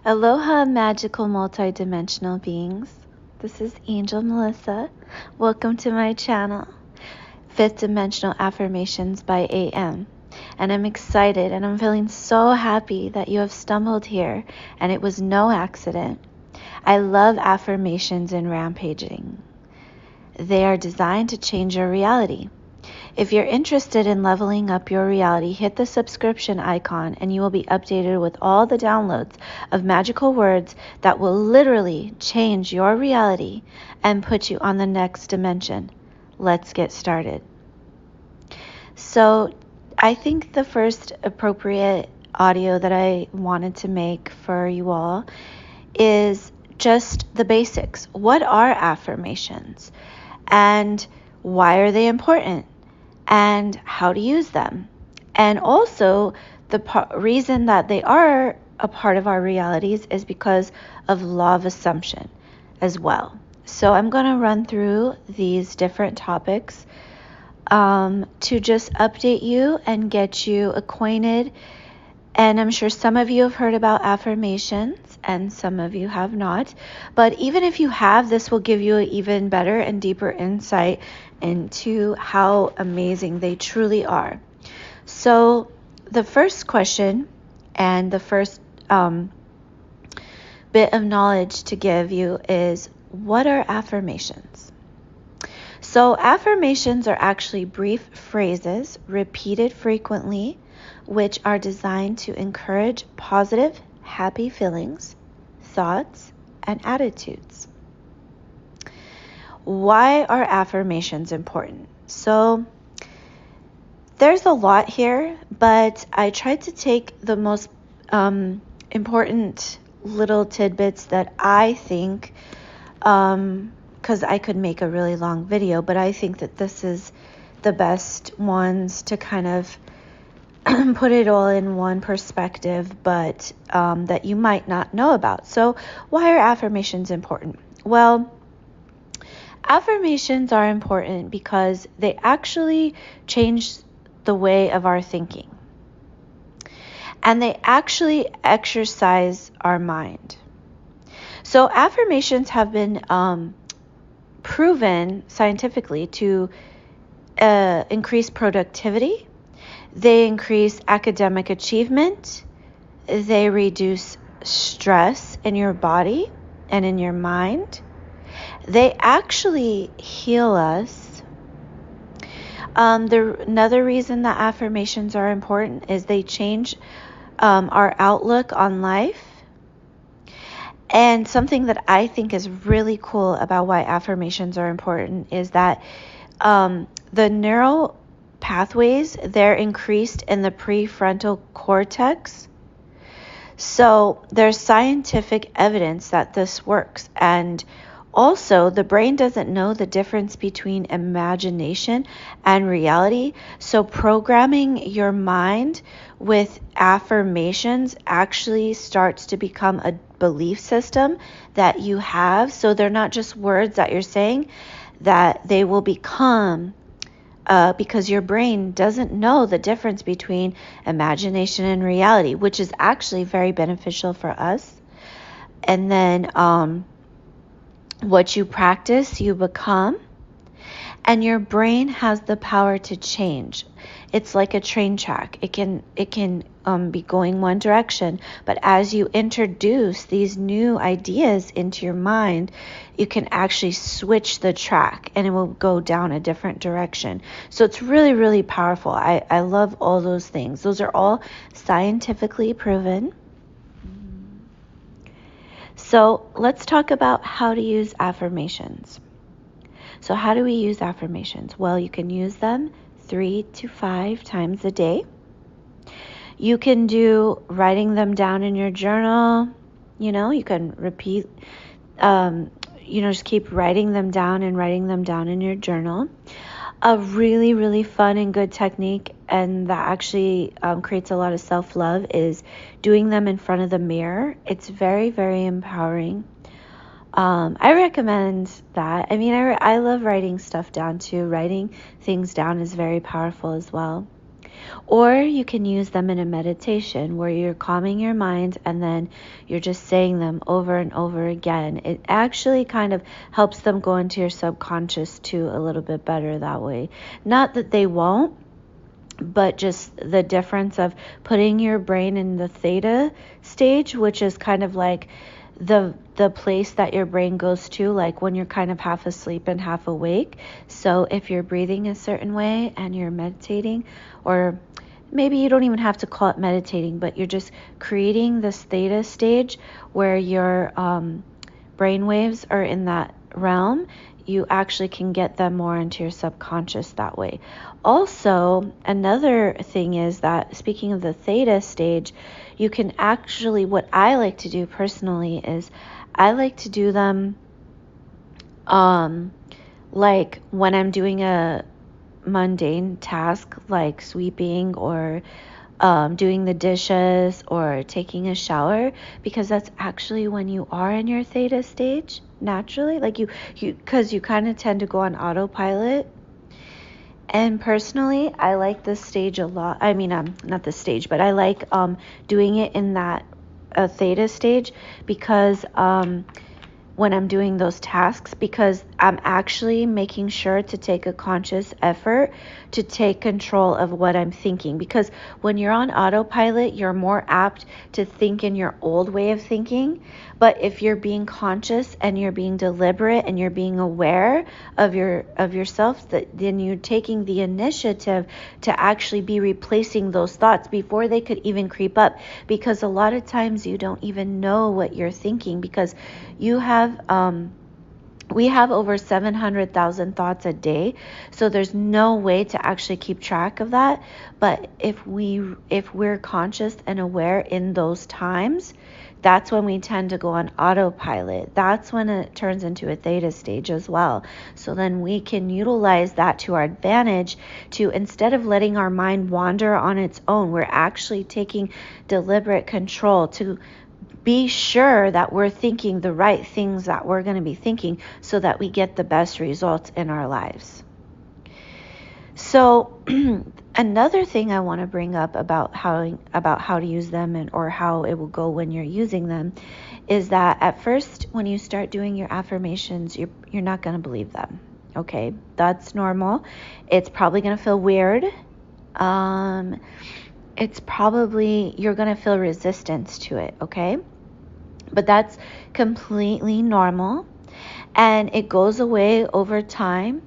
Aloha, magical multidimensional beings. This is Angel Melissa. Welcome to my channel, Fifth Dimensional Affirmations by AM. And I'm excited and I'm feeling so happy that you have stumbled here and it was no accident. I love affirmations and rampaging. They are designed to change your reality. If you're interested in leveling up your reality, hit the subscription icon and you will be updated with all the downloads of magical words that will literally change your reality and put you on the next dimension. Let's get started. So, I think the first appropriate audio that I wanted to make for you all is just the basics. What are affirmations? And why are they important? And how to use them. And also, the reason that they are a part of our realities is because of law of assumption as well. So I'm going to run through these different topics to just update you and get you acquainted. And I'm sure some of you have heard about affirmations and some of you have not. But even if you have, this will give you an even better and deeper insight into how amazing they truly are. So the first question and the first bit of knowledge to give you is, what are affirmations? So affirmations are actually brief phrases repeated frequently, which are designed to encourage positive, happy feelings, thoughts, and attitudes. Why are affirmations important? So there's a lot here, but I tried to take the most important little tidbits that I think, because I could make a really long video, but I think that this is the best ones to kind of put it all in one perspective, but that you might not know about. So why are affirmations important? Well, affirmations are important because they actually change the way of our thinking. And they actually exercise our mind. So affirmations have been proven scientifically to increase productivity. They increase academic achievement. They reduce stress in your body and in your mind. They actually heal us. Another reason that affirmations are important is they change our outlook on life. And something that I think is really cool about why affirmations are important is that the neural pathways, they're increased in the prefrontal cortex. So there's scientific evidence that this works. And also, the brain doesn't know the difference between imagination and reality. So programming your mind with affirmations actually starts to become a belief system that you have. So they're not just words that you're saying, that they will become, because your brain doesn't know the difference between imagination and reality, which is actually very beneficial for us. And then what you practice, you become. And your brain has the power to change. It's like a train track. It can be going one direction, but as you introduce these new ideas into your mind, you can actually switch the track and it will go down a different direction. So it's really, really powerful. I love all those things. Those are all scientifically proven. So let's talk about how to use affirmations. So how do we use affirmations? Well, you can use them 3 to 5 times a day. You can do writing them down in your journal. You can repeat, just keep writing them down in your journal. A really, really fun and good technique, and that actually creates a lot of self-love, is doing them in front of the mirror. It's very, very empowering. I recommend that. I mean, I love writing stuff down too. Writing things down is very powerful as well. Or you can use them in a meditation where you're calming your mind and then you're just saying them over and over again. It actually kind of helps them go into your subconscious too a little bit better that way. Not that they won't, but just the difference of putting your brain in the theta stage, which is kind of like the place that your brain goes to, like when you're kind of half asleep and half awake. So if you're breathing a certain way and you're meditating, or maybe you don't even have to call it meditating, but you're just creating this theta stage where your brain waves are in that realm, you actually can get them more into your subconscious that way. Also, another thing is that, speaking of the theta stage, you can actually, what I like to do personally is I like to do them like when I'm doing a mundane task like sweeping or doing the dishes or taking a shower, because that's actually when you are in your theta stage naturally, like because you kind of tend to go on autopilot. And personally, I like this stage a lot. I mean, not this stage, but I like doing it in that theta stage, because when I'm doing those tasks, because I'm actually making sure to take a conscious effort to take control of what I'm thinking. Because when you're on autopilot, you're more apt to think in your old way of thinking. But if you're being conscious and you're being deliberate and you're being aware of yourself, then you're taking the initiative to actually be replacing those thoughts before they could even creep up. Because a lot of times you don't even know what you're thinking, because you have we have over 700,000 thoughts a day, so there's no way to actually keep track of that. But if we're conscious and aware in those times, that's when we tend to go on autopilot. That's when it turns into a theta stage as well. So then we can utilize that to our advantage, to, instead of letting our mind wander on its own, we're actually taking deliberate control to be sure that we're thinking the right things that we're going to be thinking, so that we get the best results in our lives. So another thing I want to bring up about how to use them, or how it will go when you're using them, is that at first when you start doing your affirmations, you're not going to believe them. Okay, that's normal. It's probably going to feel weird. It's probably, you're going to feel resistance to it, okay? But that's completely normal, and it goes away over time,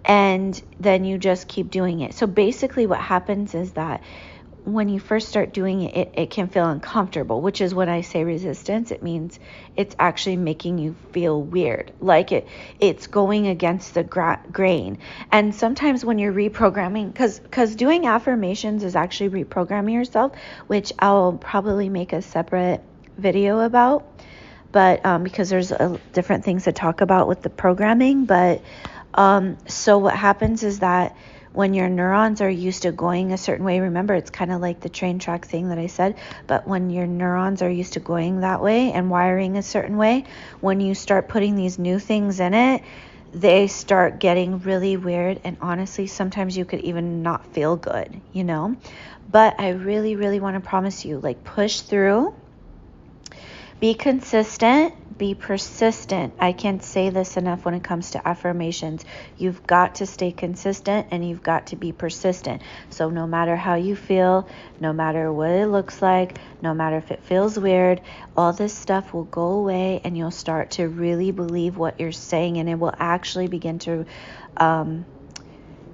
and then you just keep doing it. So basically what happens is that when you first start doing it, it can feel uncomfortable, which is when I say resistance, it means it's actually making you feel weird, like it's going against the grain. And sometimes when you're reprogramming, because doing affirmations is actually reprogramming yourself, which I'll probably make a separate video about, but because there's different things to talk about with the programming. But so what happens is that when your neurons are used to going a certain way, remember, it's kind of like the train track thing that I said, but when your neurons are used to going that way and wiring a certain way, when you start putting these new things in it, they start getting really weird, and honestly, sometimes you could even not feel good, But I really, really want to promise you, like, push through. Be consistent, be persistent. I can't say this enough when it comes to affirmations. You've got to stay consistent, and you've got to be persistent. So no matter how you feel, no matter what it looks like, no matter if it feels weird, all this stuff will go away, and you'll start to really believe what you're saying, and it will actually begin to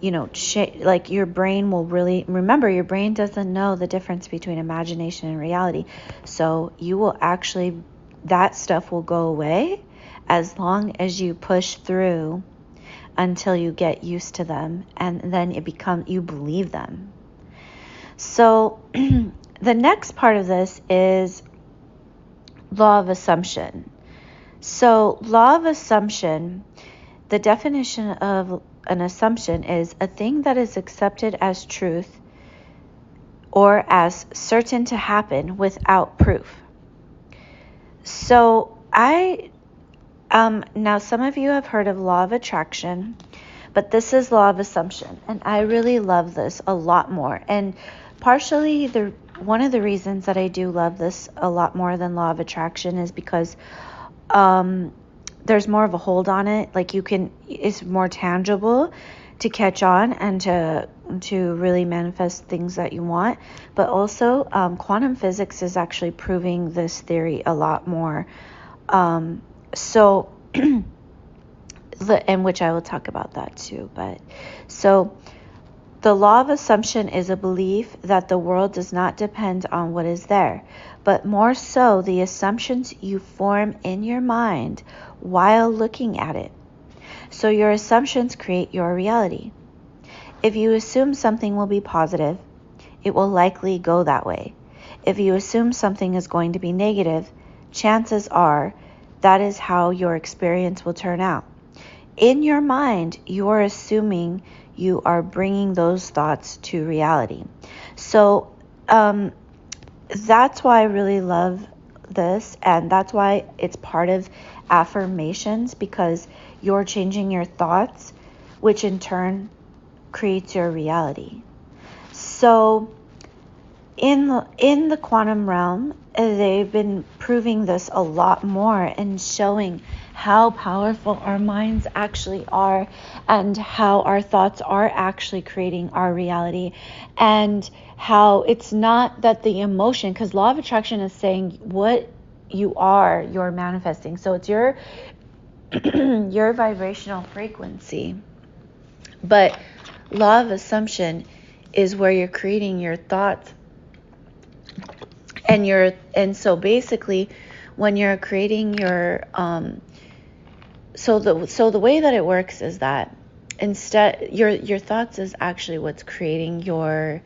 like your brain will really, remember, your brain doesn't know the difference between imagination and reality. So you will actually, that stuff will go away as long as you push through until you get used to them, and then you believe them. So the next part of this is law of assumption. So law of assumption, the definition of an assumption is a thing that is accepted as truth or as certain to happen without proof. So now some of you have heard of law of attraction, but this is law of assumption, and I really love this a lot more. And partially, one of the reasons that I do love this a lot more than law of attraction is because there's more of a hold on it. Like it's more tangible to catch on and to really manifest things that you want. But also, quantum physics is actually proving this theory a lot more. So, and which I will talk about that too. But so, the law of assumption is a belief that the world does not depend on what is there, but more so the assumptions you form in your mind while looking at it. So your assumptions create your reality. If you assume something will be positive, it will likely go that way. If you assume something is going to be negative, chances are that is how your experience will turn out. In your mind, you are assuming you are bringing those thoughts to reality. So that's why I really love this, and that's why it's part of affirmations, because you're changing your thoughts, which in turn creates your reality. So in the quantum realm, they've been proving this a lot more and showing how powerful our minds actually are and how our thoughts are actually creating our reality, and how it's not that the emotion, because law of attraction is saying what you are, you're manifesting. So it's your your vibrational frequency. But law of assumption is where you're creating your thoughts, and so basically when you're creating your so the way that it works is that instead your thoughts is actually what's creating your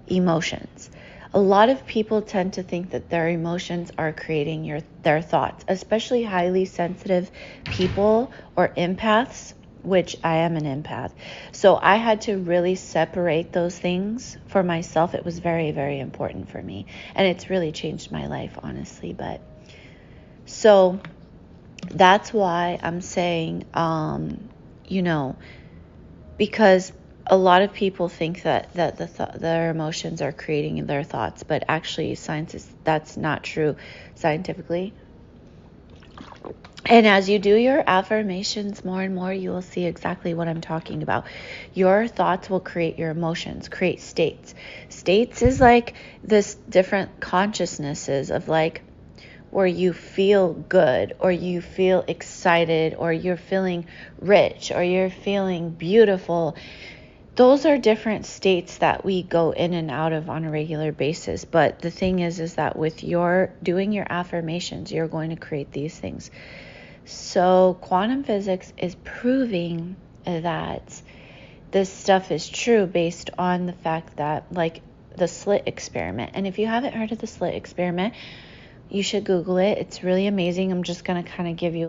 emotions. A lot of people tend to think that their emotions are creating their thoughts, especially highly sensitive people or empaths, which I am an empath. So I had to really separate those things for myself. It was very, very important for me, and it's really changed my life, honestly. But so that's why I'm saying, because a lot of people think that their emotions are creating their thoughts, but actually that's not true scientifically. And as you do your affirmations more and more, you will see exactly what I'm talking about. Your thoughts will create your emotions, create states. States is like this different consciousnesses of like where you feel good, or you feel excited, or you're feeling rich, or you're feeling beautiful. Those are different states that we go in and out of on a regular basis. But the thing is that with your doing your affirmations, you're going to create these things. So quantum physics is proving that this stuff is true based on the fact that, like, the slit experiment. And if you haven't heard of the slit experiment, you should Google it. It's really amazing. I'm just going to kind of give you